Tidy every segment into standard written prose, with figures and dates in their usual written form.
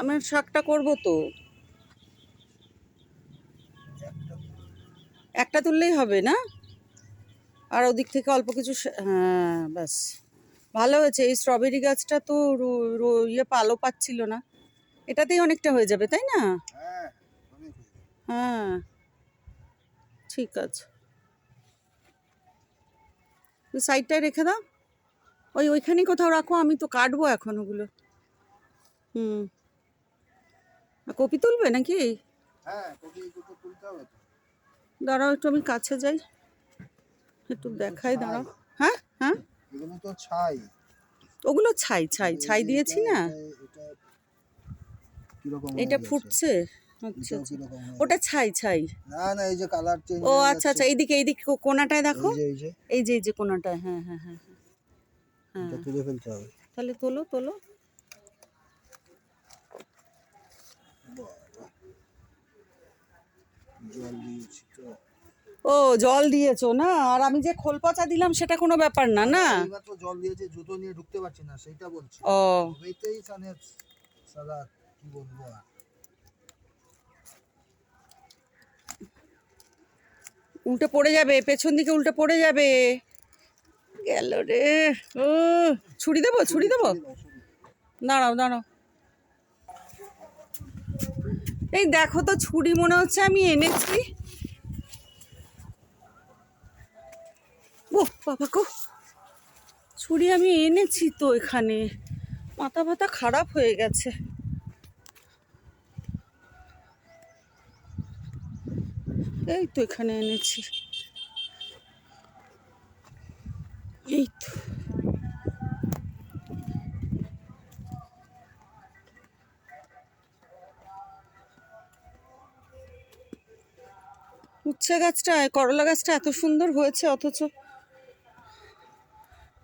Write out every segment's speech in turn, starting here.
আমার শাকটা করব তো, একটা তুললেই হবে না? আর ওদিক থেকে অল্প কিছু হ্যাঁ ব্যাস, ভালো হয়েছে। এই স্ট্রবেরি গাছটা তো ইয়ে পালো পাচ্ছিল না, এটাতেই অনেকটা হয়ে যাবে তাই না? হ্যাঁ ঠিক আছে, সাইডটায় রেখে দাও, ওইখানেই কোথাও রাখো, আমি তো কাটবো এখন ওগুলো। হুম, কপি তুলবে নাকি? দাঁড়াও একটু, আমি কাছে যাই, একটু দেখাই, দাঁড়াও। হ্যাঁ হ্যাঁ, ওগুলো ছাই ছাই ছাই দিয়েছি না, এটা ফুটছে। আচ্ছা আচ্ছা, ওটা ছাই ছাই। না এই যে কালার চেঞ্জ, ও আচ্ছা আচ্ছা, এইদিকে এইদিকে কোনাটায় দেখো, এই যে কোনাটায়, হ্যাঁ হ্যাঁ হ্যাঁ হ্যাঁ, এটা তুলে ফেলতে হবে। তাহলে তোলো তোলো। জল দিয়েছি তো। ও জল দিয়েছো না, আর আমি যে খোল পচা দিলাম সেটা কোনো ব্যাপার না, না? এইমাত্র জল দিয়েছি, জুতো নিয়ে ঢুকতে পারছি না, সেইটা বলছি। ও এতেই সাদা, কি বলবো আর। উল্টে পড়ে যাবে, পেছন দিকে উল্টে পড়ে যাবে। গেল রে। ও ছুরি দেবো, ছুরি দেবো, দাঁড়াও দাঁড়াও। এই দেখো তো, ছুরি মনে হচ্ছে আমি এনেছি। ও বাবা গো, ছুরি আমি এনেছি তো এখানে, মাথা ব্যথা খারাপ হয়ে গেছে। এই তো এখানে এনেছি, এই তো। উচ্ছে গাছটা, করলা গাছটা এত সুন্দর হয়েছে, অথচ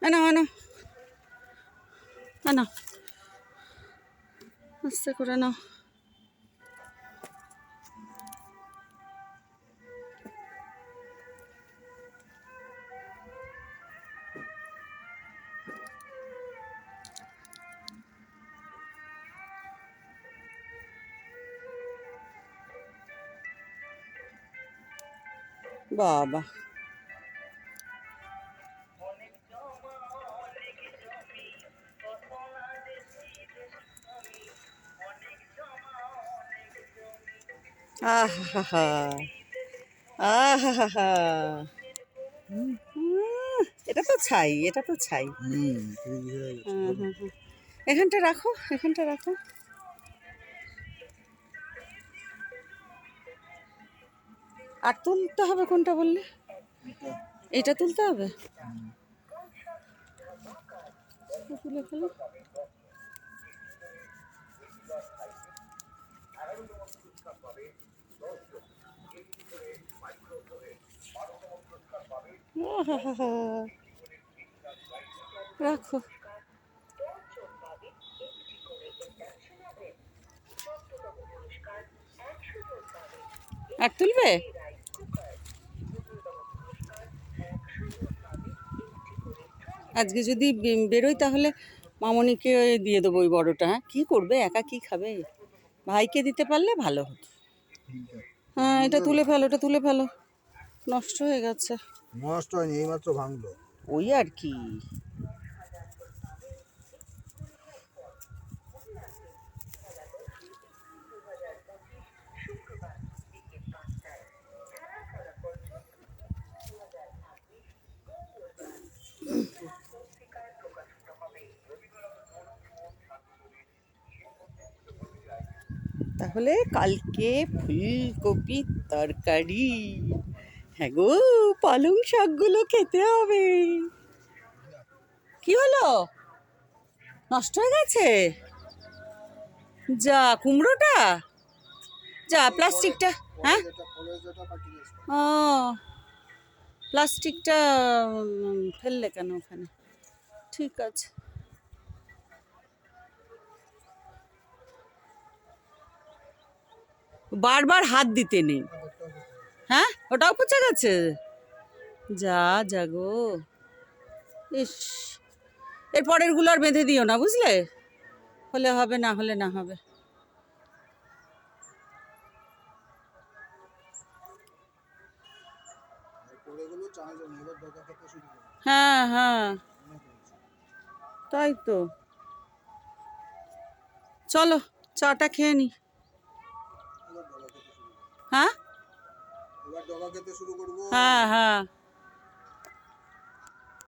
না না না, আস্তে করে নাও। বাবা, আহা আহা, এটা তো ছাই, এটা তো ছাই। এখানটা রাখো, এখানটা রাখো। আর তুলতে হবে কোনটা বললে? এটা তুলতে হবে, তুলে ফেলো। আহা, রাখো। আর তুলবে? আজকে যদি বেরোই তাহলে মামনিকে দিয়ে দেবো ওই বড়টা। হ্যাঁ, কী করবে, একা কি খাবে, ভাইকে দিতে পারলে ভালো হতো। হ্যাঁ এটা তুলে ফেলো, এটা তুলে ফেলো, নষ্ট হয়ে গেছে। নষ্ট হয়নি, এইমাত্র ভাঙলো। ওই আর কি। তাহলে কালকে ফুলকপির তরকারি। হ্যাঁ গো, পালং শাকগুলো খেতে হবে। কি হলো, নষ্ট হয়ে গেছে? যা, কুমড়োটা, যা প্লাস্টিকটা। হ্যাঁ, ও প্লাস্টিকটা ফেললে কেন ওখানে? ঠিক আছে, বারবার হাত দিতে নেই। হ্যাঁ, ওটাও পচে গেছে। যা যা গো, ইস, এর পরের গুলো আর বেঁধে দিও না বুঝলে, হলে হবে, না হলে না হবে। এগুলো চাই জন্য এবার ডগা খেতে শুরু করে হ্যাঁ হ্যাঁ মনে করেছি তাই তো। চলো চাটা খেয়ে নি। এবার ডগা খেতে শুরু করবো হ্যাঁ এবার ডগা খেতে শুরু করবো হ্যাঁ হ্যাঁ